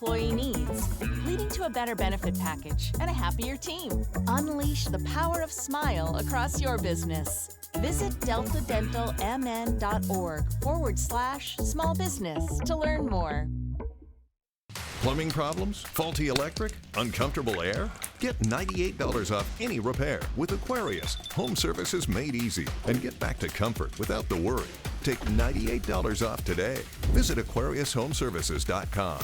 employee needs, leading to a better benefit package and a happier team. Unleash the power of smile across your business. Visit deltadentalmn.org/small business to learn more. Plumbing problems? Faulty electric? Uncomfortable air? Get $98 off any repair with Aquarius. Home services made easy. And get back to comfort without the worry. Take $98 off today. Visit AquariusHomeservices.com.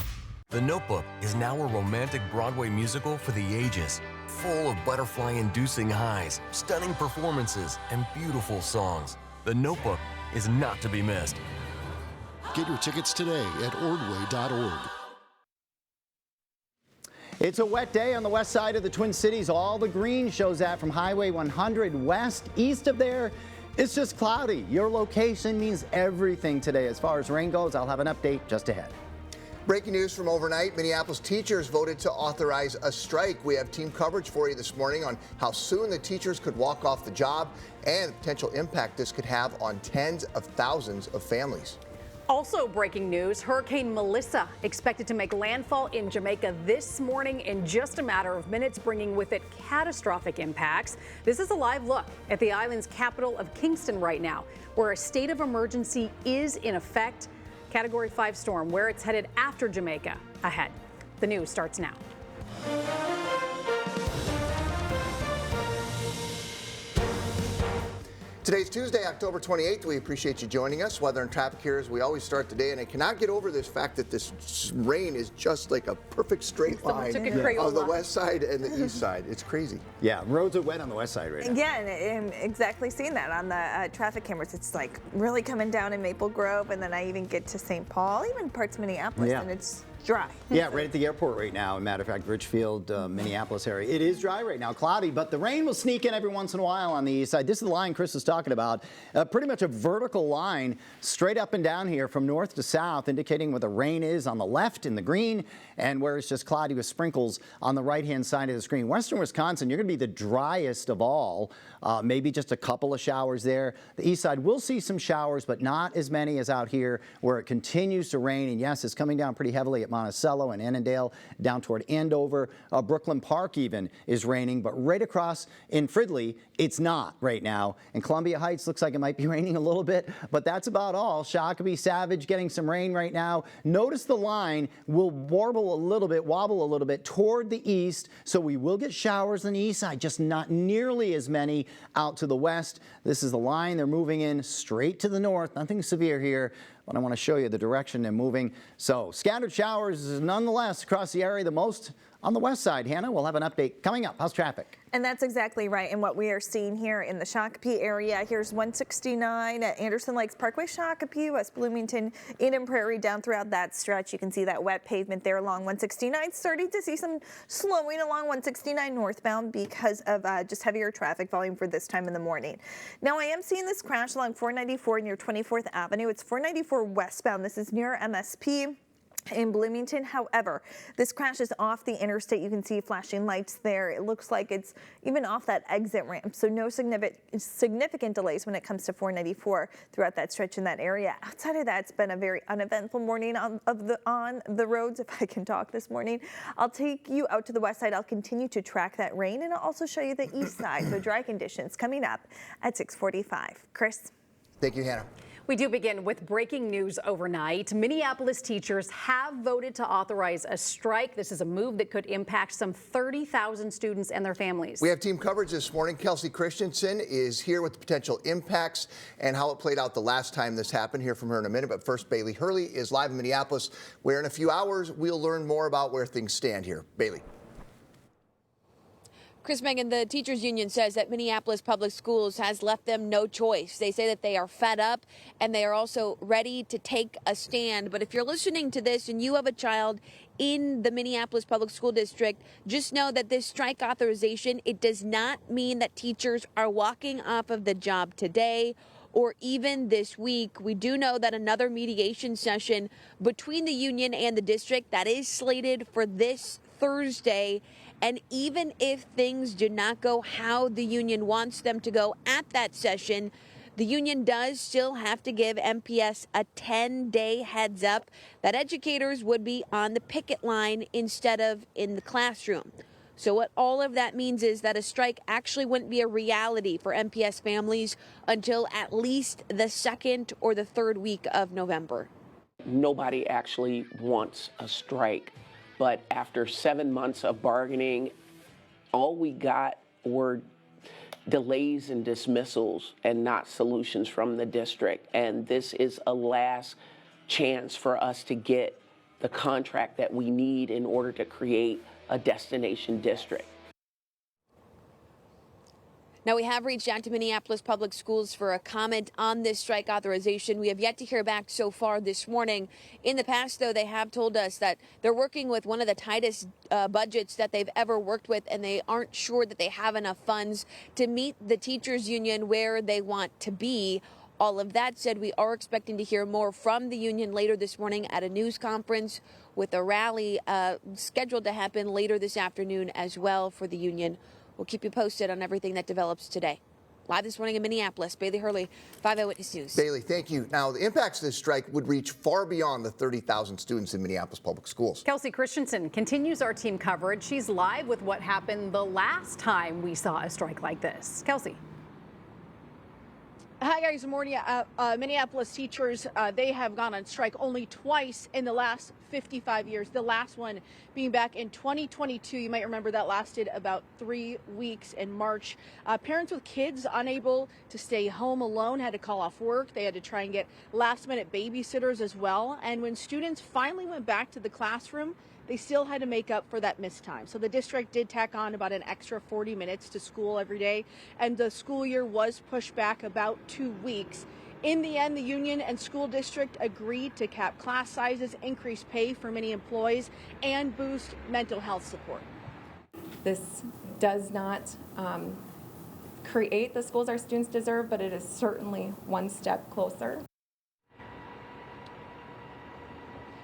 The Notebook is now a romantic Broadway musical for the ages. Full of butterfly-inducing highs, stunning performances, and beautiful songs. The Notebook is not to be missed. Get your tickets today at ordway.org. It's a wet day on the west side of the Twin Cities. All the green shows that from Highway 100 west. East of there, it's just cloudy. Your location means everything today. As far as rain goes, I'll have an update just ahead. Breaking news from overnight, Minneapolis teachers voted to authorize a strike. We have team coverage for you this morning on how soon the teachers could walk off the job and the potential impact this could have on tens of thousands of families. Also breaking news, Hurricane Melissa expected to make landfall in Jamaica this morning in just a matter of minutes, bringing with it catastrophic impacts. This is a live look at the island's capital of Kingston right now, where a state of emergency is in effect. Category 5 storm, where it's headed after Jamaica, ahead. The news starts now. Today's Tuesday, October 28th. We appreciate you joining us. Weather and traffic here as we always start the day, and I cannot get over this fact that this rain is just like a perfect straight line of the west side and the east side. It's crazy. Yeah, roads are wet on the west side right now. Yeah, and exactly seeing that on the traffic cameras. It's like really coming down in Maple Grove, and then I even get to St. Paul, even parts of Minneapolis, and it's dry. Yeah, right at the airport right now. Matter of fact, Richfield, Minneapolis area. It is dry right now, cloudy, but the rain will sneak in every once in a while on the east side. This is the line Chris was talking about. Pretty much a vertical line straight up and down here from north to south, indicating where the rain is on the left in the green and where it's just cloudy with sprinkles on the right-hand side of the screen. Western Wisconsin, you're going to be the driest of all. Maybe just a couple of showers there. The east side will see some showers, but not as many as out here where it continues to rain. And yes, it's coming down pretty heavily at Monticello and Annandale, down toward Andover. Brooklyn Park even is raining, but right across in Fridley, it's not right now. And Columbia Heights looks like it might be raining a little bit, but that's about all. Shakopee, Savage getting some rain right now. Notice the line will wobble a little bit toward the east, so we will get showers on the east side, just not nearly as many out to the west. This is the line. They're moving in straight to the north. Nothing severe here, but I want to show you the direction they're moving. So scattered showers nonetheless across the area, the most on the west side. Hannah, we'll have an update coming up. How's traffic? And that's exactly right. And what we are seeing here in the Shakopee area, here's 169 at Anderson Lakes Parkway, Shakopee, West Bloomington, Eden Prairie, down throughout that stretch. You can see that wet pavement there along 169. Starting to see some slowing along 169 northbound because of just heavier traffic volume for this time in the morning. Now I am seeing this crash along 494 near 24th Avenue. It's 494 westbound. This is near MSP in Bloomington. However, this crash is off the interstate. You can see flashing lights there. It looks like it's even off that exit ramp, so no significant delays when it comes to 494 throughout that stretch in that area. Outside of that, it's been a very uneventful morning on the roads, if I can talk this morning. I'll take you out to the west side. I'll continue to track that rain, and I'll also show you the east side, the dry conditions coming up at 6:45. Chris. Thank you, Hannah. We do begin with breaking news overnight. Minneapolis teachers have voted to authorize a strike. This is a move that could impact some 30,000 students and their families. We have team coverage this morning. Kelsey Christensen is here with the potential impacts and how it played out the last time this happened. Hear from her in a minute. But first, Bailey Hurley is live in Minneapolis, where in a few hours we'll learn more about where things stand here. Bailey. Chris, Megan, the teachers union says that Minneapolis Public Schools has left them no choice. They say that they are fed up and they are also ready to take a stand. But if you're listening to this and you have a child in the Minneapolis Public School District, just know that this strike authorization, it does not mean that teachers are walking off of the job today or even this week. We do know that another mediation session between the union and the district that is slated for this Thursday. And even if things do not go how the union wants them to go at that session, The union does still have to give MPS a 10-day heads up that educators would be on the picket line instead of in the classroom. So what all of that means is that a strike actually wouldn't be a reality for MPS families until at least the second or the third week of November. Nobody actually wants a strike, but after 7 months of bargaining, all we got were delays and dismissals and not solutions from the district. And this is a last chance for us to get the contract that we need in order to create a destination district. Now, we have reached out to Minneapolis Public Schools for a comment on this strike authorization. We have yet to hear back so far this morning. In the past, though, they have told us that they're working with one of the tightest budgets that they've ever worked with, and they aren't sure that they have enough funds to meet the teachers union where they want to be. All of that said, we are expecting to hear more from the union later this morning at a news conference, with a rally scheduled to happen later this afternoon as well for the union. We'll keep you posted on everything that develops today. Live this morning in Minneapolis, Bailey Hurley, 5 Eyewitness News. Bailey, thank you. Now, the impacts of this strike would reach far beyond the 30,000 students in Minneapolis Public Schools. Kelsey Christensen continues our team coverage. She's live with what happened the last time we saw a strike like this. Kelsey. Hi, guys. Good morning. Minneapolis teachers, they have gone on strike only twice in the last 55 years. The last one being back in 2022. You might remember that lasted about 3 weeks in March. Parents with kids unable to stay home alone had to call off work. They had to try and get last-minute babysitters as well. And when students finally went back to the classroom, they still had to make up for that missed time. So the district did tack on about an extra 40 minutes to school every day, and the school year was pushed back about 2 weeks. In the end, the union and school district agreed to cap class sizes, increase pay for many employees, and boost mental health support. This does not create the schools our students deserve, but it is certainly one step closer.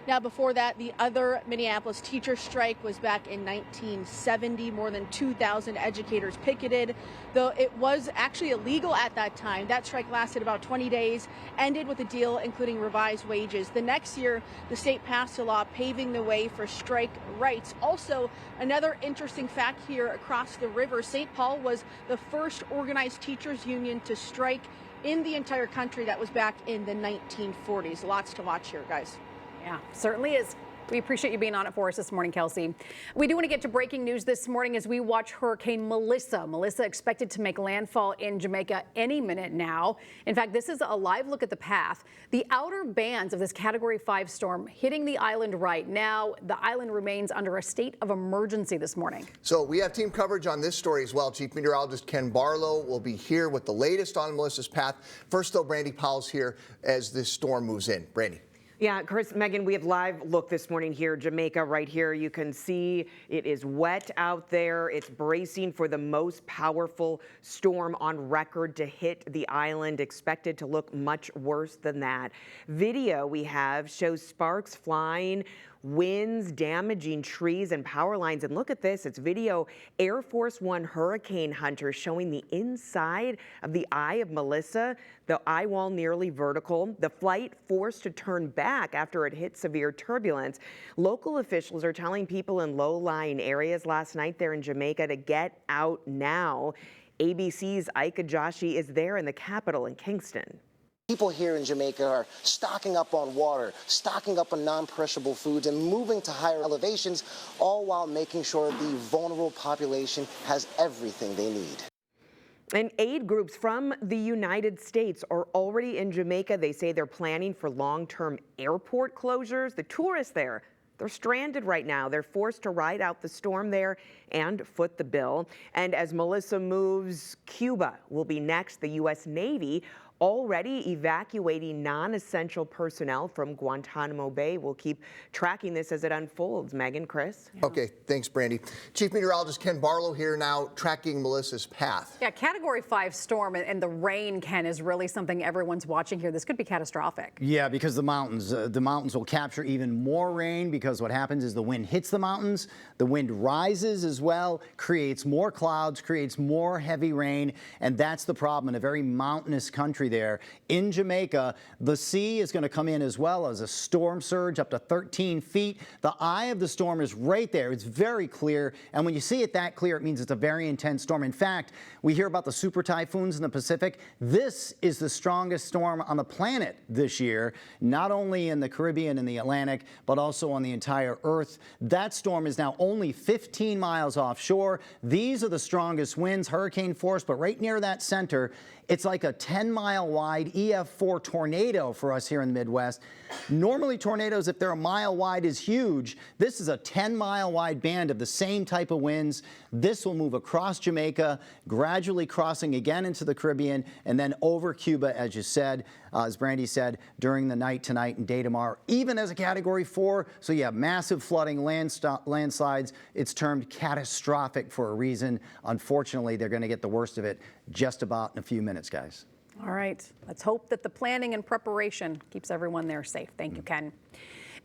Now, before that, the other Minneapolis teacher strike was back in 1970. More than 2,000 educators picketed, though it was actually illegal at that time. That strike lasted about 20 days, ended with a deal including revised wages. The next year, the state passed a law paving the way for strike rights. Also, another interesting fact here across the river, St. Paul was the first organized teachers union to strike in the entire country. That was back in the 1940s. Lots to watch here, guys. Yeah, certainly is. We appreciate you being on it for us this morning, Kelsey. We do want to get to breaking news this morning as we watch Hurricane Melissa. Melissa expected to make landfall in Jamaica any minute now. In fact, this is a live look at the path. The outer bands of this Category 5 storm hitting the island right now. The island remains under a state of emergency this morning. So we have team coverage on this story as well. Chief Meteorologist Ken Barlow will be here with the latest on Melissa's path. First, though, Brandy Powell's here as this storm moves in. Brandy. Yeah, Chris, Megan, we have live look this morning here, Jamaica right here. You can see it is wet out there. It's bracing for the most powerful storm on record to hit the island, expected to look much worse than that. Video we have shows sparks flying, winds damaging trees and power lines. And look at this, it's video Air Force One hurricane hunters showing the inside of the eye of Melissa, the eye wall nearly vertical, the flight forced to turn back after it hit severe turbulence. Local officials are telling people in low-lying areas last night there in Jamaica to get out now. ABC's Ika Joshi is there in the capital in Kingston. People here in Jamaica are stocking up on water, stocking up on non-perishable foods, and moving to higher elevations, all while making sure the vulnerable population has everything they need. And aid groups from the United States are already in Jamaica. They say they're planning for long-term airport closures. The tourists there, they're stranded right now. They're forced to ride out the storm there and foot the bill. And as Melissa moves, Cuba will be next. The U.S. Navy already evacuating non-essential personnel from Guantanamo Bay. We'll keep tracking this as it unfolds. Megan, Chris? Yeah. Okay, thanks, Brandy. Chief Meteorologist Ken Barlow here now tracking Melissa's path. Yeah, Category 5 storm and the rain, Ken, is really something everyone's watching here. This could be catastrophic. Yeah, because the mountains will capture even more rain, because what happens is the wind hits the mountains, the wind rises as well, creates more clouds, creates more heavy rain, and that's the problem in a very mountainous country there. In Jamaica, the sea is going to come in as well as a storm surge up to 13 feet. The eye of the storm is right there. It's very clear. And when you see it that clear, it means it's a very intense storm. In fact, we hear about the super typhoons in the Pacific. This is the strongest storm on the planet this year, not only in the Caribbean and the Atlantic, but also on the entire Earth. That storm is now only 15 miles offshore. These are the strongest winds, hurricane force, but right near that center, it's like a 10-mile wide EF4 tornado for us here in the Midwest. Normally tornadoes, if they're a mile wide, is huge. This is a 10-mile wide band of the same type of winds. This will move across Jamaica, gradually crossing again into the Caribbean, and then over Cuba, as you said, as Brandy said, during the night tonight and day tomorrow, even as a Category 4. So you have massive flooding, landslides. It's termed catastrophic for a reason. Unfortunately, they're going to get the worst of it just about in a few minutes, guys. All right. Let's hope that the planning and preparation keeps everyone there safe. Thank you, Ken.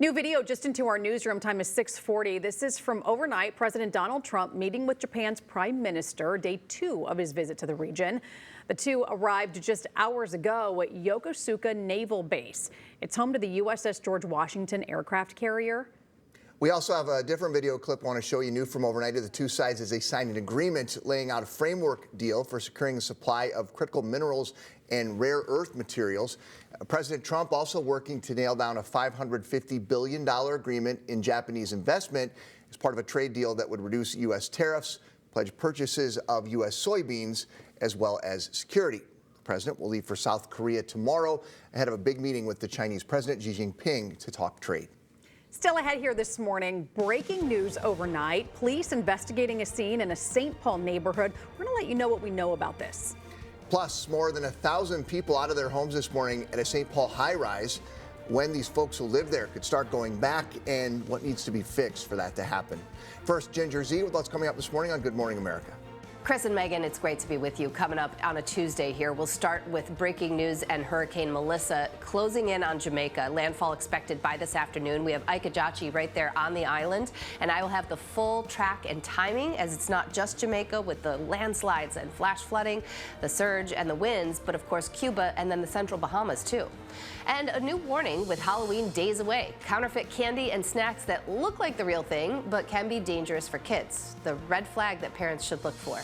New video just into our newsroom. Time is 6:40. This is from overnight. President Donald Trump meeting with Japan's Prime Minister, day 2 of his visit to the region. The two arrived just hours ago at Yokosuka Naval Base. It's home to the USS George Washington aircraft carrier. We also have a different video clip I want to show you, new from overnight. The two sides as they signed an agreement laying out a framework deal for securing the supply of critical minerals and rare earth materials. President Trump also working to nail down a $550 billion agreement in Japanese investment as part of a trade deal that would reduce U.S. tariffs, pledge purchases of U.S. soybeans, as well as security. The president will leave for South Korea tomorrow ahead of a big meeting with the Chinese President Xi Jinping to talk trade. Still ahead here this morning, breaking news overnight. Police investigating a scene in a St. Paul neighborhood. We're going to let you know what we know about this. Plus, more than 1,000 people out of their homes this morning at a St. Paul high-rise. When these folks who live there could start going back and what needs to be fixed for that to happen. First, Ginger Z with what's coming up this morning on Good Morning America. Chris and Megan, it's great to be with you. Coming up on a Tuesday here, we'll start with breaking news and Hurricane Melissa closing in on Jamaica. Landfall expected by this afternoon. We have Ike Ajachi right there on the island, and I will have the full track and timing, as it's not just Jamaica with the landslides and flash flooding, the surge and the winds, but of course Cuba and then the central Bahamas too. And a new warning with Halloween days away. Counterfeit candy and snacks that look like the real thing, but can be dangerous for kids. The red flag that parents should look for.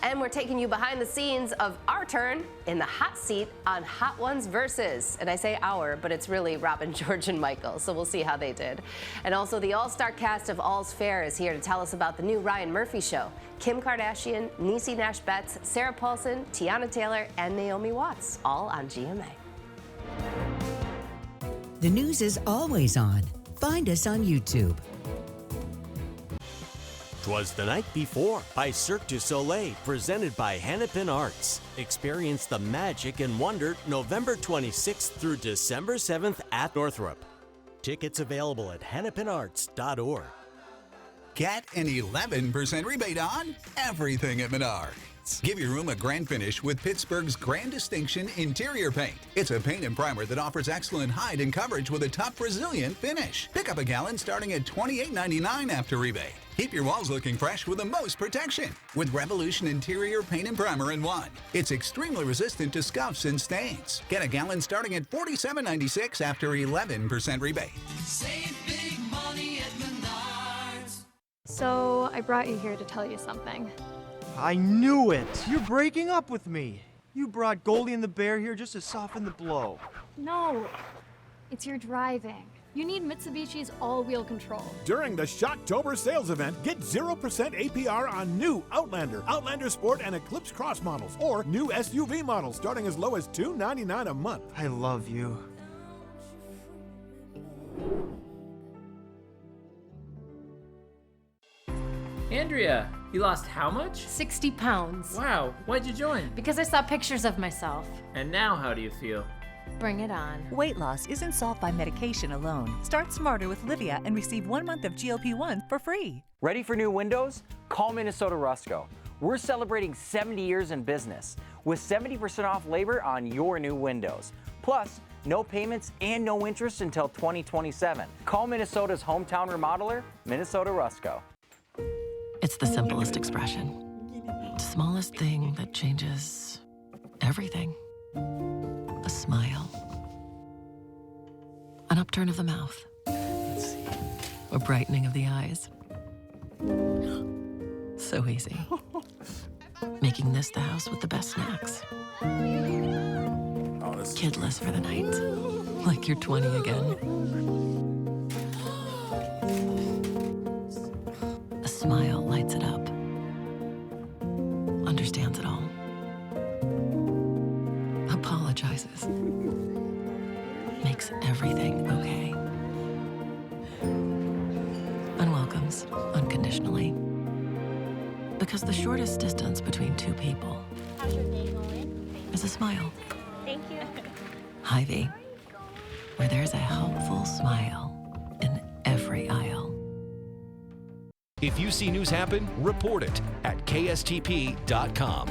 And we're taking you behind the scenes of our turn in the hot seat on Hot Ones Versus. And I say our, but it's really Robin, George, and Michael, so we'll see how they did. And also the all-star cast of All's Fair is here to tell us about the new Ryan Murphy show. Kim Kardashian, Niecy Nash-Betts, Sarah Paulson, Tiana Taylor, and Naomi Watts, all on GMA. The news is always on. Find us on YouTube. 'Twas the Night Before by Cirque du Soleil, presented by Hennepin Arts. Experience the magic and wonder November 26th through December 7th at Northrop. Tickets available at hennepinarts.org. Get an 11% rebate on everything at Menards. Give your room a grand finish with Pittsburgh's Grand Distinction Interior Paint. It's a paint and primer that offers excellent hide and coverage with a tough, resilient finish. Pick up a gallon starting at $28.99 after rebate. Keep your walls looking fresh with the most protection with Revolution Interior Paint and Primer in one. It's extremely resistant to scuffs and stains. Get a gallon starting at $47.96 after 11% rebate. Save big money at Menards. So I brought you here to tell you something. I knew it! You're breaking up with me! You brought Goldie and the bear here just to soften the blow. No, it's your driving. You need Mitsubishi's all-wheel control. During the Shocktober sales event, get 0% APR on new Outlander, Outlander Sport, and Eclipse Cross models, or new SUV models starting as low as $299 a month. I love you. Andrea, you lost how much? 60 pounds. Wow, why'd you join? Because I saw pictures of myself. And now how do you feel? Bring it on. Weight loss isn't solved by medication alone. Start smarter with Livia and receive 1 month of GLP-1 for free. Ready for new windows? Call Minnesota Rusco. We're celebrating 70 years in business with 70% off labor on your new windows. Plus, no payments and no interest until 2027. Call Minnesota's hometown remodeler, Minnesota Rusco. It's the simplest expression. The smallest thing that changes everything. A smile. An upturn of the mouth. A brightening of the eyes. So easy. Making this the house with the best snacks. Kidless for the night. Like you're 20 again. A smile lights it up. Understands it all. Apologizes. Makes everything okay. And welcomes unconditionally. Because the shortest distance between two people is a smile. Thank you. Hy-Vee, where there's a helpful smile in every aisle. If you see news happen, report it at kstp.com.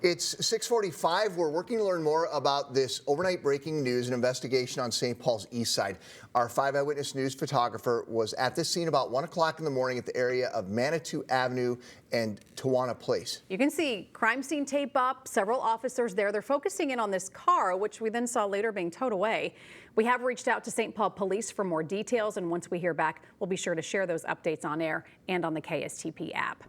It's 6:45. We're working to learn more about this overnight breaking news and investigation on St. Paul's east side. Our 5 Eyewitness News photographer was at this scene about 1 o'clock in the morning at the area of Manitou Avenue and Tawana Place. You can see crime scene tape up, several officers there. They're focusing in on this car, which we then saw later being towed away. We have reached out to St. Paul Police for more details, and once we hear back, we'll be sure to share those updates on air and on the KSTP app.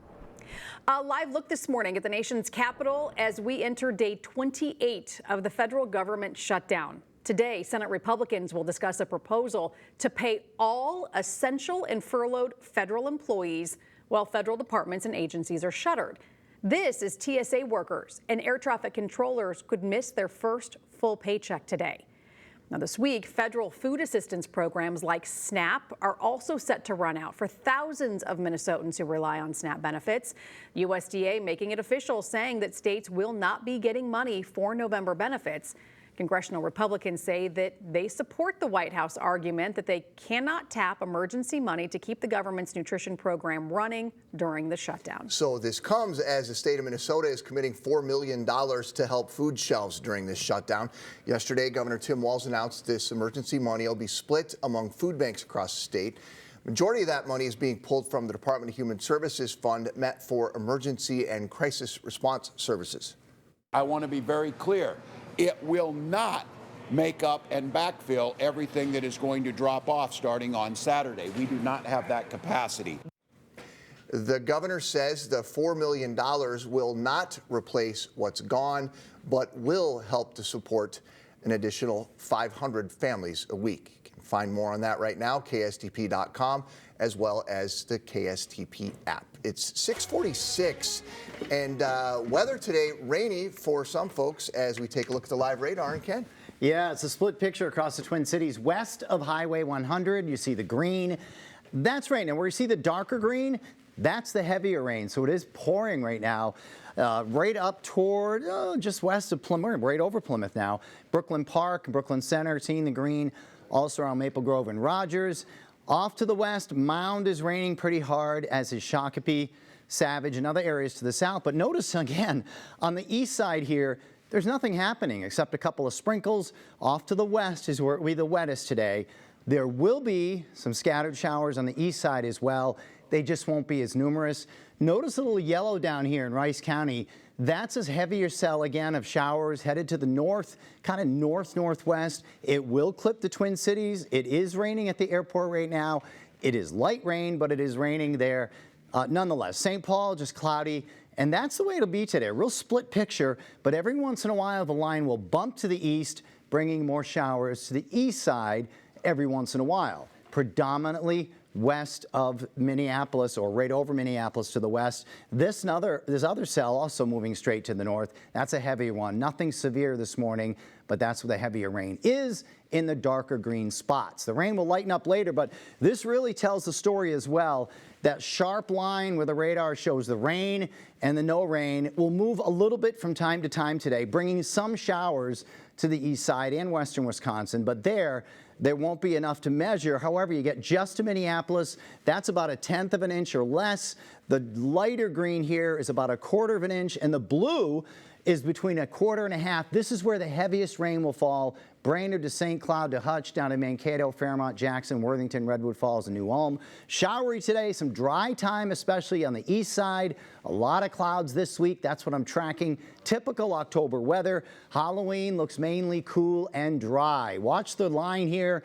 A live look this morning at the nation's capital as we enter day 28 of the federal government shutdown. Today, Senate Republicans will discuss a proposal to pay all essential and furloughed federal employees while federal departments and agencies are shuttered. This is TSA workers and air traffic controllers could miss their first full paycheck today. Now this week, federal food assistance programs like SNAP are also set to run out for thousands of Minnesotans who rely on SNAP benefits. USDA making it official, saying that states will not be getting money for November benefits. Congressional Republicans say that they support the White House argument that they cannot tap emergency money to keep the government's nutrition program running during the shutdown. So this comes as the state of Minnesota is committing $4 million to help food shelves during this shutdown. Yesterday, Governor Tim Walz announced this emergency money will be split among food banks across the state. Majority of that money is being pulled from the Department of Human Services fund meant for emergency and crisis response services. I want to be very clear. It will not make up and backfill everything that is going to drop off starting on Saturday. We do not have that capacity. The governor says the $4 million will not replace what's gone, but will help to support an additional 500 families a week. You can find more on that right now, kstp.com, as well as the KSTP app. It's 6:46, and weather today rainy for some folks as we take a look at the live radar. And Ken? Yeah, it's a split picture across the Twin Cities. West of Highway 100, you see the green. That's rain. And where you see the darker green, that's the heavier rain. So it is pouring right now. Right up toward just west of Plymouth, right over Plymouth now. Brooklyn Park, Brooklyn Center, seeing the green. Also around Maple Grove and Rogers. Off to the west, Mound is raining pretty hard, as is Shakopee, Savage, and other areas to the south. But notice again, on the east side here, there's nothing happening except a couple of sprinkles. Off to the west is where it'll be the wettest today. There will be some scattered showers on the east side as well. They just won't be as numerous. Notice a little yellow down here in Rice County. That's a heavier cell again of showers headed to the north, kind of north-northwest. It will clip the Twin Cities. It is raining at the airport right now. It is light rain, but it is raining there nonetheless. St. Paul, just cloudy. And that's the way it'll be today. A real split picture, but every once in a while the line will bump to the east, bringing more showers to the east side every once in a while. Predominantly west of Minneapolis, or right over Minneapolis to the west. This other cell also moving straight to the north. That's a heavier one. Nothing severe this morning, but that's where the heavier rain is, in the darker green spots. The rain will lighten up later, but this really tells the story as well. That sharp line where the radar shows the rain and the no rain will move a little bit from time to time today, bringing some showers to the east side and western Wisconsin, but there won't be enough to measure. However, you get just to Minneapolis, that's about 1/10 of an inch or less. The lighter green here is about 1/4 of an inch, and the blue is between 1/4 and 1/2. This is where the heaviest rain will fall. Brainerd to St. Cloud to Hutch, down to Mankato, Fairmont, Jackson, Worthington, Redwood Falls, and New Ulm. Showery today, some dry time, especially on the east side. A lot of clouds this week. That's what I'm tracking. Typical October weather. Halloween looks mainly cool and dry. Watch the line here.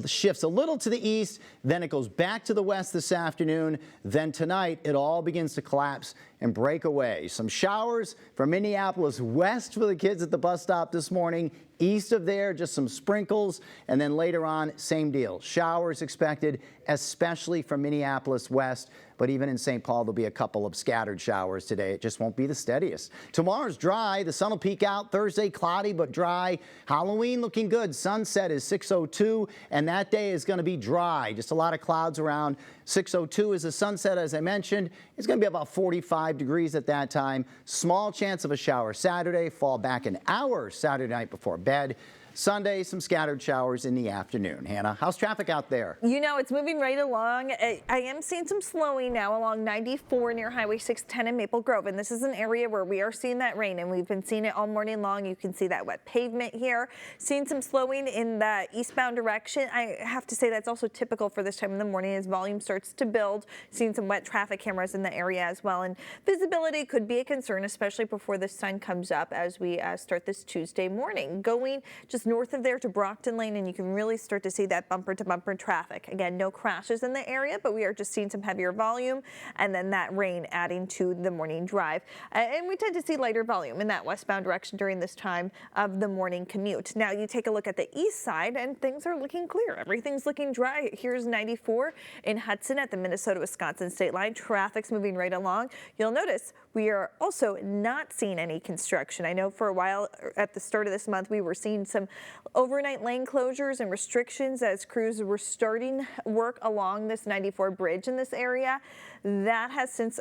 Shifts a little to the east, then it goes back to the west this afternoon. Then tonight, it all begins to collapse and break away. Some showers from Minneapolis west for the kids at the bus stop this morning. East of there, just some sprinkles. And then later on, same deal. Showers expected, especially from Minneapolis west. But even in St. Paul, there'll be a couple of scattered showers today. It just won't be the steadiest. Tomorrow's dry. The sun will peek out. Thursday, cloudy but dry. Halloween looking good. Sunset is 6:02, and that day is going to be dry. Just a lot of clouds around. 6:02 is the sunset, as I mentioned. It's going to be about 45 degrees at that time. Small chance of a shower Saturday. Fall back an hour Saturday night before bed. Sunday, some scattered showers in the afternoon. Hannah, how's traffic out there? You know, it's moving right along. I am seeing some slowing now along 94 near Highway 610 in Maple Grove. And this is an area where we are seeing that rain, and we've been seeing it all morning long. You can see that wet pavement here. Seeing some slowing in the eastbound direction. I have to say that's also typical for this time in the morning as volume starts to build. Seeing some wet traffic cameras in the area as well. And visibility could be a concern, especially before the sun comes up as we start this Tuesday morning. Going just north of there to Brockton Lane, and you can really start to see that bumper-to-bumper traffic. Again, no crashes in the area, but we are just seeing some heavier volume, and then that rain adding to the morning drive. And we tend to see lighter volume in that westbound direction during this time of the morning commute. Now, you take a look at the east side, and things are looking clear. Everything's looking dry. Here's 94 in Hudson at the Minnesota-Wisconsin state line. Traffic's moving right along. You'll notice we are also not seeing any construction. I know for a while at the start of this month, we were seeing some overnight lane closures and restrictions as crews were starting work along this 94 bridge in this area. That has since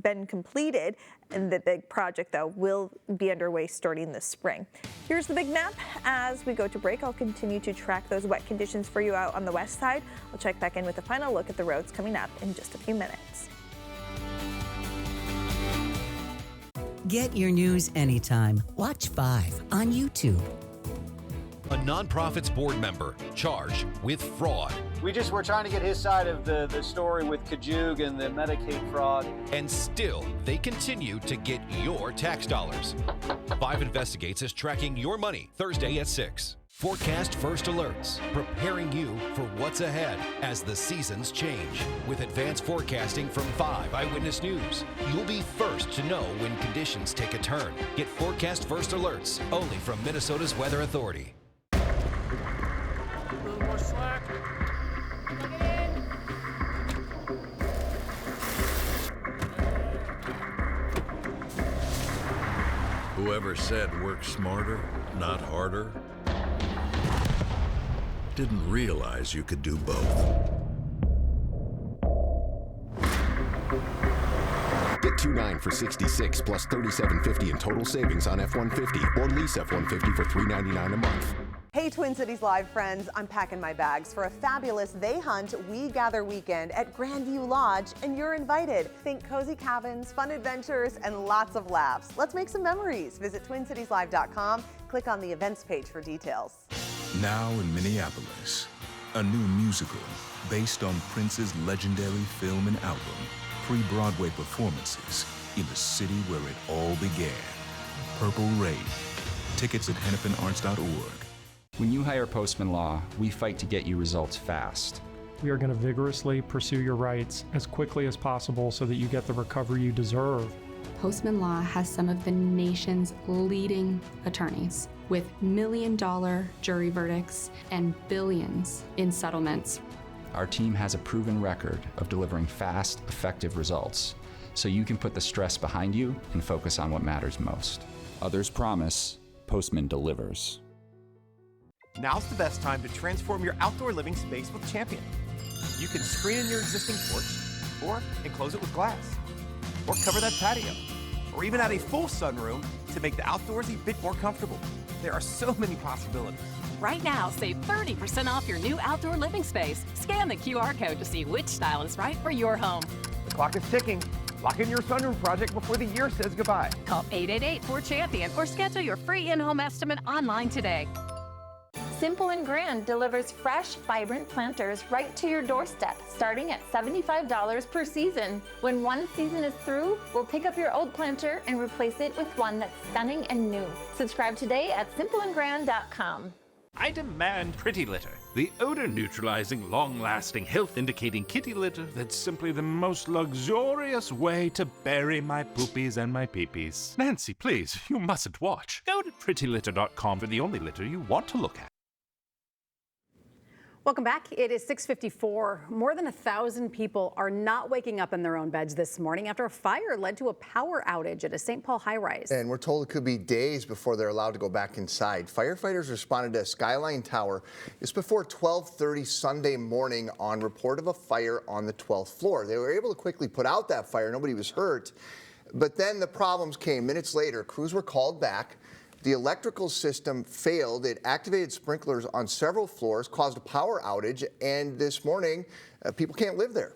been completed, and the big project, though, will be underway starting this spring. Here's the big map. As we go to break, I'll continue to track those wet conditions for you out on the west side. I'll check back in with a final look at the roads coming up in just a few minutes. Get your news anytime. Watch 5 on YouTube. A nonprofit's board member charged with fraud. We just were trying to get his side of the story with Kajug and the Medicaid fraud. And still, they continue to get your tax dollars. 5 Investigates is tracking your money Thursday at 6. Forecast First Alerts, preparing you for what's ahead as the seasons change. With advanced forecasting from 5 Eyewitness News, you'll be first to know when conditions take a turn. Get Forecast First Alerts only from Minnesota's Weather Authority. A little more slack. Whoever said work smarter, not harder, didn't realize you could do both. Get $2,900 for 66 plus $3,750 in total savings on F-150 or lease F-150 for $399 a month. Hey Twin Cities Live friends, I'm packing my bags for a fabulous They Hunt, We Gather weekend at Grandview Lodge, and you're invited. Think cozy cabins, fun adventures, and lots of laughs. Let's make some memories. Visit TwinCitiesLive.com, click on the events page for details. Now in Minneapolis, a new musical based on Prince's legendary film and album, pre-Broadway performances in the city where it all began. Purple Rain. Tickets at hennepinarts.org. When you hire Postman Law, we fight to get you results fast. We are going to vigorously pursue your rights as quickly as possible so that you get the recovery you deserve. Postman Law has some of the nation's leading attorneys with million-dollar jury verdicts and billions in settlements. Our team has a proven record of delivering fast, effective results, so you can put the stress behind you and focus on what matters most. Others promise, Postman delivers. Now's the best time to transform your outdoor living space with Champion. You can screen in your existing porch, or enclose it with glass, or cover that patio, or even add a full sunroom to make the outdoors a bit more comfortable. There are so many possibilities. Right now, save 30% off your new outdoor living space. Scan the QR code to see which style is right for your home. The clock is ticking. Lock in your sunroof project before the year says goodbye. Call 888-4CHAMPION or schedule your free in-home estimate online today. Simple and Grand delivers fresh, vibrant planters right to your doorstep, starting at $75 per season. When one season is through, we'll pick up your old planter and replace it with one that's stunning and new. Subscribe today at simpleandgrand.com. I demand Pretty Litter, the odor-neutralizing, long-lasting, health-indicating kitty litter that's simply the most luxurious way to bury my poopies and my peepees. Nancy, please, you mustn't watch. Go to prettylitter.com for the only litter you want to look at. Welcome back. It is 6:54. More than 1,000 people are not waking up in their own beds this morning after a fire led to a power outage at a St. Paul high-rise. And we're told it could be days before they're allowed to go back inside. Firefighters responded to Skyline Tower just before 12:30 Sunday morning on report of a fire on the 12th floor. They were able to quickly put out that fire. Nobody was hurt. But then the problems came. Minutes later, crews were called back. The electrical system failed. It activated sprinklers on several floors, caused a power outage, and this morning, people can't live there.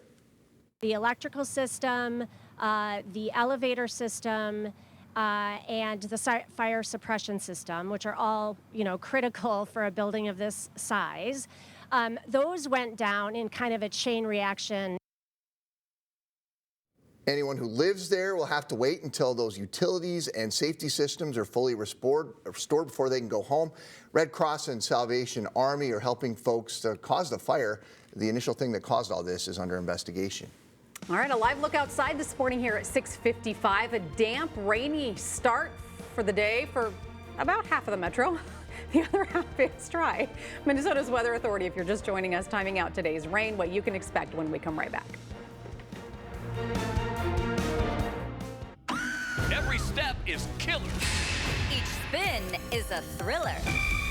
The electrical system, the elevator system, and the fire suppression system, which are all, critical for a building of this size, those went down in kind of a chain reaction. Anyone who lives there will have to wait until those utilities and safety systems are fully restored before they can go home. Red Cross and Salvation Army are helping folks to cause the fire. The initial thing that caused all this is under investigation. All right, a live look outside this morning here at 6:55. A damp, rainy start for the day for about half of the metro. The other half is dry. Minnesota's Weather Authority, if you're just joining us, timing out today's rain, what you can expect when we come right back. Every step is killer. Each spin is a thriller.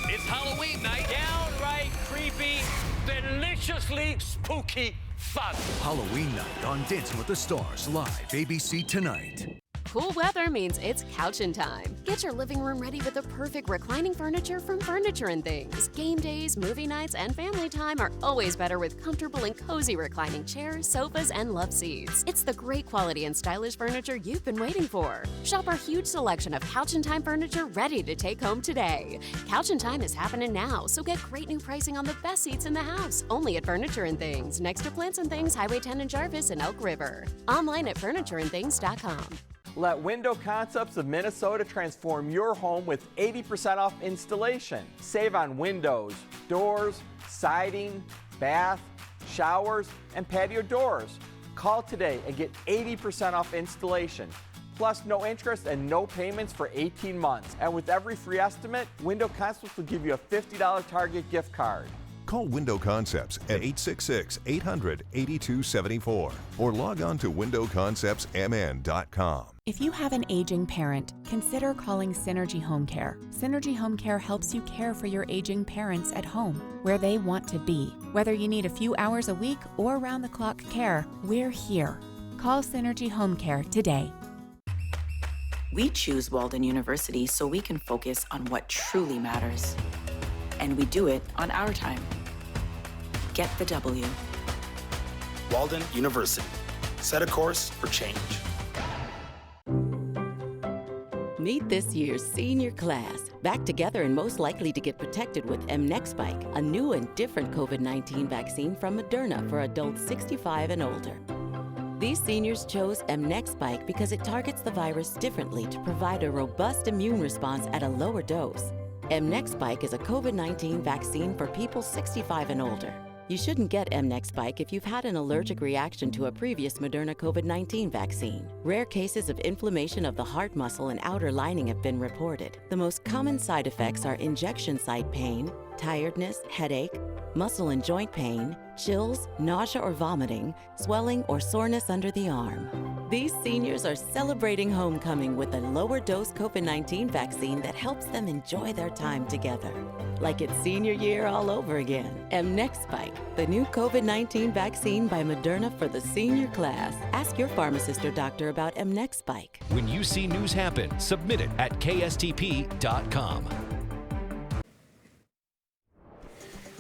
It's Halloween night. Downright creepy, deliciously spooky fun. Halloween night on Dancing with the Stars live ABC tonight. Cool weather means it's couchin' time. Get your living room ready with the perfect reclining furniture from Furniture and Things. Game days, movie nights, and family time are always better with comfortable and cozy reclining chairs, sofas, and love seats. It's the great quality and stylish furniture you've been waiting for. Shop our huge selection of Couchin' Time furniture ready to take home today. Couchin' Time is happening now, so get great new pricing on the best seats in the house. Only at Furniture and Things, next to Plants and Things, Highway 10 in Jarvis and Elk River. Online at furnitureandthings.com. Let Window Concepts of Minnesota transform your home with 80% off installation. Save on windows, doors, siding, bath, showers, and patio doors. Call today and get 80% off installation. Plus no interest and no payments for 18 months. And with every free estimate, Window Concepts will give you a $50 Target gift card. Call Window Concepts at 866-800-8274 or log on to windowconceptsmn.com. If you have an aging parent, consider calling Synergy Home Care. Synergy Home Care helps you care for your aging parents at home, where they want to be. Whether you need a few hours a week or round-the-clock care, we're here. Call Synergy Home Care today. We choose Walden University so we can focus on what truly matters. And we do it on our time. Get the W. Walden University. Set a course for change. Meet this year's senior class, back together and most likely to get protected with mNEXSpike, a new and different COVID-19 vaccine from Moderna for adults 65 and older. These seniors chose mNEXSpike because it targets the virus differently to provide a robust immune response at a lower dose. mNEXSpike is a COVID-19 vaccine for people 65 and older. You shouldn't get mNEXSpike if you've had an allergic reaction to a previous Moderna COVID-19 vaccine. Rare cases of inflammation of the heart muscle and outer lining have been reported. The most common side effects are injection site pain, tiredness, headache, muscle and joint pain, chills, nausea or vomiting, swelling or soreness under the arm. These seniors are celebrating homecoming with a lower dose COVID-19 vaccine that helps them enjoy their time together. Like it's senior year all over again. mNEXSpike, the new COVID-19 vaccine by Moderna for the senior class. Ask your pharmacist or doctor about mNEXSpike. When you see news happen, submit it at kstp.com.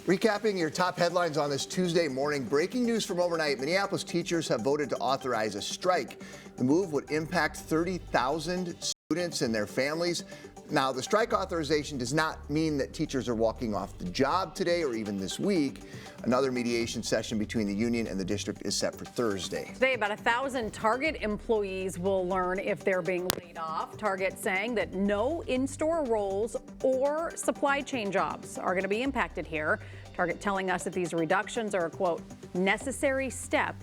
Recapping your top headlines on this Tuesday morning, breaking news from overnight. Minneapolis teachers have voted to authorize a strike. The move would impact 30,000 students and their families. Now, the strike authorization does not mean that teachers are walking off the job today or even this week. Another mediation session between the union and the district is set for Thursday. Today, about 1,000 Target employees will learn if they're being laid off. Target saying that no in-store roles or supply chain jobs are going to be impacted here. Target telling us that these reductions are a, quote, necessary step